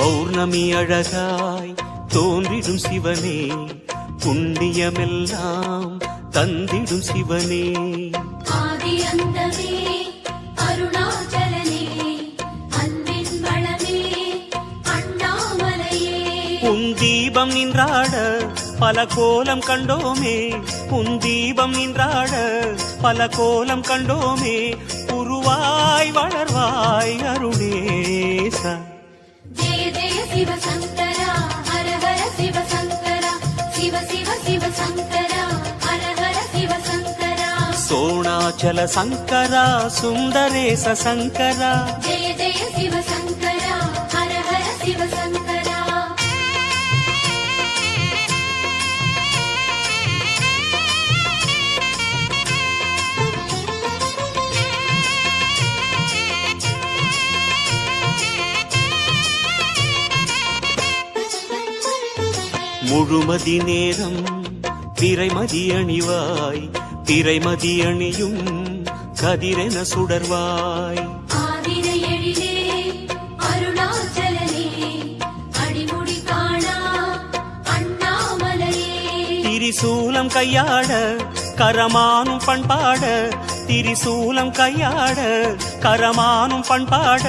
பௌர்ணமி அழகாய் தோன்றிடும் சிவனே, புண்ணியமெல்லாம் தந்திடும் சிவனே. ஆதி அந்தமே அருணாச்சலனே, அன்பின் வளமே அண்ணாமலையே. உன் தீபம் நின்றாட பல கோலம் கண்டோமே, உன் தீபம் நின்றாட பல கோலம் கண்டோமே. உருவாய் வளர்வாய் அருணேசா. ஜெய ஜெய சிவ சங்கரா, ஹர ஹர சிவ சங்கரா, சிவ சிவ சிவ சங்கரா, ஹர ஹர சிவ சங்கரா. சோணாச்சல சங்கரா, சுந்தரேச சங்கரா. ஜெய ஜெய சிவ சங்கரா, ஹர ஹர சிவ சங்கரா. முழுமதி நேரம் திரைமதி அணிவாய், திரைமதி அணியும் கதிரென சுடர்வாய். ஆதிரை எழிலே அருணாச்சலனே, அடிமுடி காணா அண்ணாமலையே. திரிசூலம் கையாட கரமானும் பண்பாட, திரிசூலம் கையாட கரமானும் பண்பாட.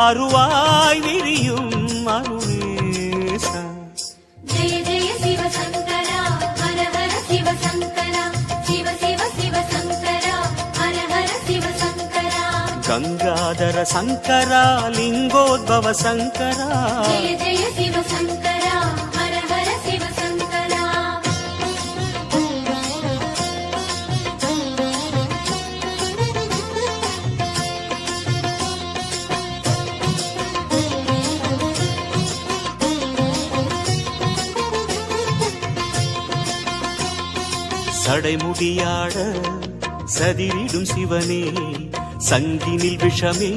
அருவாய் விரியும் அருணேசா. ஜெய ஜெய சிவ சங்கரா, ஹர ஹர சிவ சங்கரா, சிவ சிவ சிவ சங்கரா, ஹர ஹர சிவ சங்கரா. கங்காதர சங்கரா, லிங்கோத்பவ சங்கரா. ஜெய ஜெய சிவ சங்கரா, ஹர ஹர சிவ சங்கரா. சடைமுடியாட சதிரிடும் சிவனே, சங்கினில் விஷமே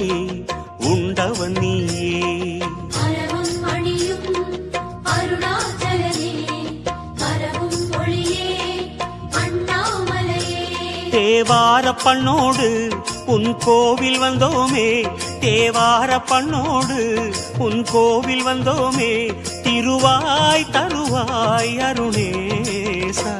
உண்டவன் நீயே. அரவும் மணியும் அருணாச்சலனே, வரவும் ஒளியே அண்ணாமலையே. தேவார பண்ணோடு உன் கோவில் வந்தோமே, தேவார பண்ணோடு உன் கோவில் வந்தோமே. திருவாய் தருவாய் அருணேசா.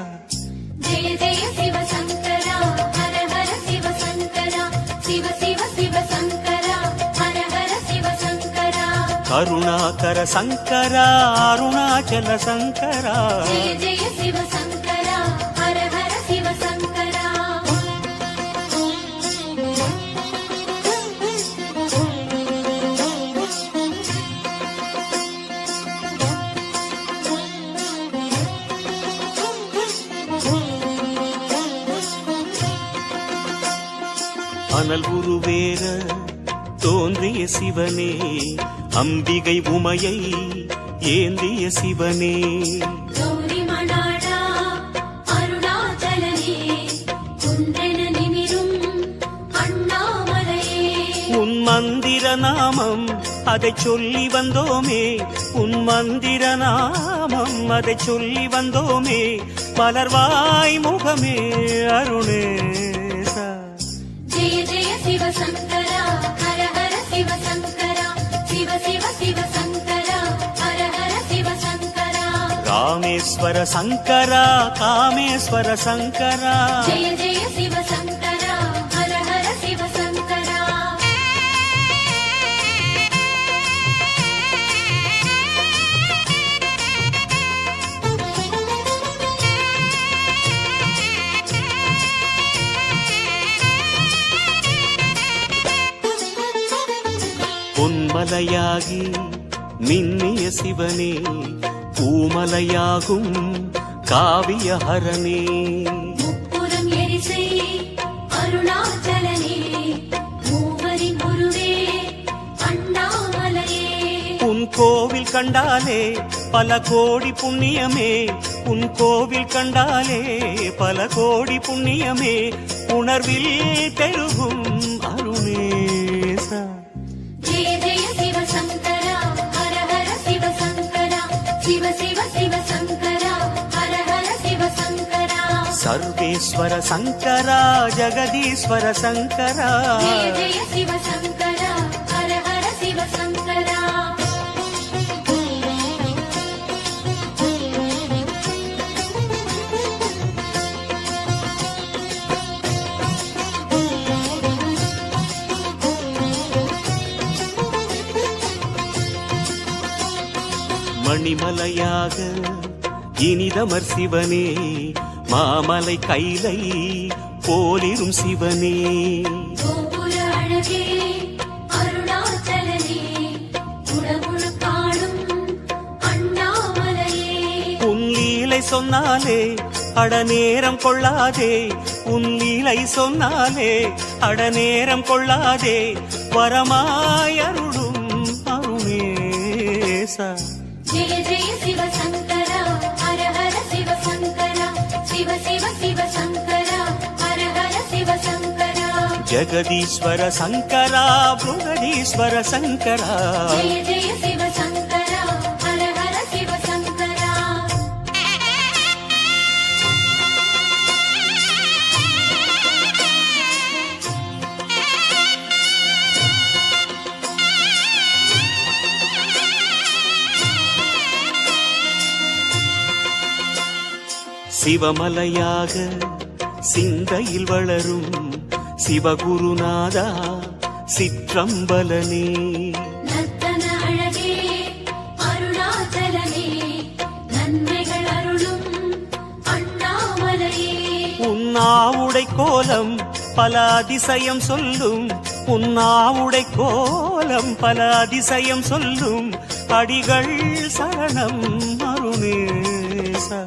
ஜெய ஜெய சிவ சங்கரா, ஹர ஹர சிவ சங்கரா, சிவ சிவ சிவ சங்கரா, ஹர ஹர சிவ சங்கரா. கருணாகர சங்கரா, அருணாச்சல சங்கரா. ஜெய ஜெய சிவ சங்கரா, ஹர ஹர சிவ சங்கரா. அனல் உருவேற தோன்றிய சிவனே, அம்பிகை உமையை ஏந்திய சிவனே. கௌரி மணாடா அருணாச்சலனே, குன்றென நிமிரும் அண்ணாமலையே. உன் மந்திர நாமம் அதை சொல்லி வந்தோமே, உன் மந்திர நாமம் அதை சொல்லி வந்தோமே. மலர்வாய் முகமே அருணேசா. ஜெய ஜெய சிவ சங்கரா, ஹர ஹர சிவ சங்கரா, சிவ சிவ சிவ சங்கரா, ஹர ஹர சிவ சங்கரா. ராமேஸ்வர சங்கரா, காமேஸ்வர சங்கரா. ஜெய ஜெய சிவ சங்கரா, ஹர ஹர சிவ சங்கரா. பொன்மலையாகி மின்னிய சிவனே, பூமலையாகும் காவியஹரனே. முப்புறம் எரிசை அருணாச்சலனே, மூவரின் குருவே அண்ணாமலையே. உன் கோவில் கண்டாலே பல கோடி புண்ணியமே, உன் கோவில் கண்டாலே பல கோடி புண்ணியமே. உணர்வில் பெருகும் அருணேசா. ஜெய ஜெய சிவ சங்கரா, ஹர ஹர சிவ சங்கரா, சிவ சிவ சிவ சங்கரா, ஹர ஹர சிவ சங்கரா. சர்வேஸ்வர சங்கரா, ஜெகதீஸ்வர சங்கரா. ஜெய ஜெய சிவ சங்கரா, ஹர ஹர சிவ சங்கரா. மணிமலையாக இனிதமர் சிவனே, மாமலை கைலை போலிரும் சிவனே. கோபுர அழகே அருணாச்சலனே, உடமுழு காணும் அண்ணாமலையே. உன் லீலை சொன்னாலே அடநேரம் கொள்ளாதே, உன் லீலை சொன்னாலே அடநேரம் கொள்ளாதே, வரமாயருளும் அருணேசா. ஜெய ஜெய சிவசங்கரா ஹர ஹர சிவசங்கரா, சிவ சிவ சிவசங்கரா ஹர ஹர சிவசங்கரா. ஜெகதீஸ்வர சங்கரா புருகதீஸ்வர சங்கரா. ஜெய ஜெய சிவசங்கரா ஹர ஹர சிவசங்கரா. சிவமலையாக சிந்தையில் வளரும் சிவகுருநாதா சிற்றம்பலனே. நர்த்தன அழகே அருணாச்சலனே, நன்மைகள் அருளும் அண்ணாமலையே. உன்னாவுடை கோலம் பல அதிசயம் சொல்லும், உன்னாவுடை கோலம் பல அதிசயம் சொல்லும், அடிகள் சரணம் அருணேசா.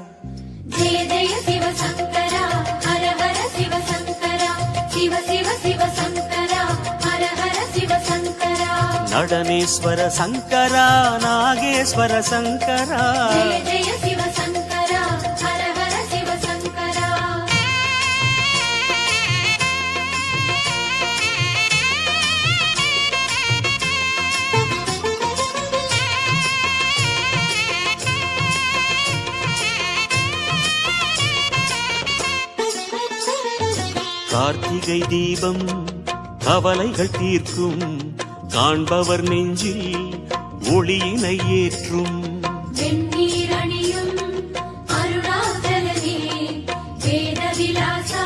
ஜெய ஜெய சிவசங்கரா ஹர ஹர சிவசங்கரா, சிவ சிவ சிவசங்கரா ஹர ஹர சிவசங்கரா. நடனேஸ்வர சங்கரா நாகேஸ்வர சங்கரா. ஜெய ஜெய சிவசங்கரா ஹர ஹர சிவசங்கரா. கார்த்திகை தீபம் கவலைகள் தீர்க்கும், காண்பவர் நெஞ்சில் ஒளியினை ஏற்றும். வெண்ணீர் அணியும் அருணாச்சலனே, வேத விலாசா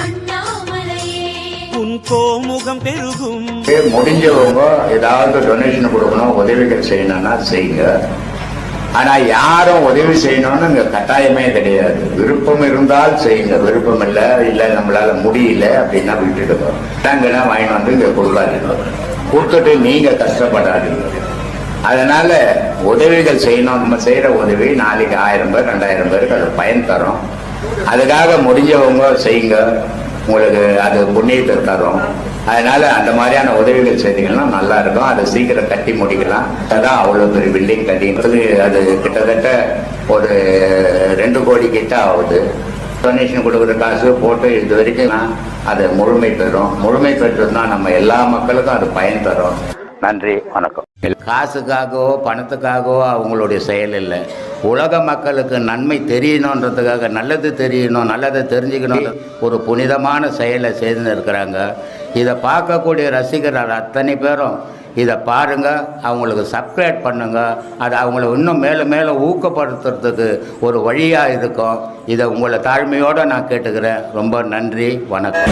அண்ணாமலையே. உன் கோமுகம் பெருகும். முடிஞ்சவங்க ஏதாவது டொனேஷன் கொடுக்கணும், உதவிகள் செய்யணும்னா செய்யுங்க. ஆனா யாரும் உதவி செய்யணும்னு இங்க கட்டாயமே கிடையாது. விருப்பம் இருந்தால் செய்யுங்க, விருப்பம் இல்ல நம்மளால முடியல அப்படின்னா விட்டுடுங்க. நாங்கன்னா வாங்கிட்டு வந்து இங்க கொடுக்காதீங்க, கொடுத்துட்டு நீங்க கஷ்டப்படாதீங்க. அதனால உதவிகள் செய்யணும். நம்ம செய்யற உதவி நாளைக்கு 1000 பேர் 2000 பேருக்கு அது பயன் தரும். அதுக்காக முடிஞ்சவங்க செய்யுங்க, உங்களுக்கு அது புண்ணியத்தை தரும். அதனால அந்த மாதிரியான உதவிகள் செய்தீங்கன்னா நல்லா இருக்கும். அதை சீக்கிரம் கட்டி முடிக்கலாம். அதான் அவ்வளவு பெரிய பில்டிங் கட்டி அது கிட்டத்தட்ட ஒரு 2 கோடி கிட்ட ஆகுது. டொனேஷன் கொடுக்குற காசு போட்டு இது வரைக்கும் அது முழுமை பெறும். முழுமை பெற்றதுன்னா நம்ம எல்லா மக்களுக்கும் அது பயன் தரும். நன்றி, வணக்கம். காசுக்காகவோ பணத்துக்காகவோ அவங்களுடைய செயல் இல்லை. உலக மக்களுக்கு நன்மை தெரியணுன்றதுக்காக, நல்லது தெரியணும், நல்லதை தெரிஞ்சுக்கணும், ஒரு புனிதமான செயலை செய்து இருக்கிறாங்க. இதை பார்க்கக்கூடிய ரசிகர்கள் அத்தனை பேரும் இதை பாருங்க, அவங்களுக்கு சப்ஸ்கிரைப் பண்ணுங்க. அது அவங்கள இன்னும் மேலும் மேலும் ஊக்கப்படுத்துறதுக்கு ஒரு வழியாக இருக்கும். இதை உங்களை தாழ்மையோடு நான் கேட்டுக்கிறேன். ரொம்ப நன்றி, வணக்கம்.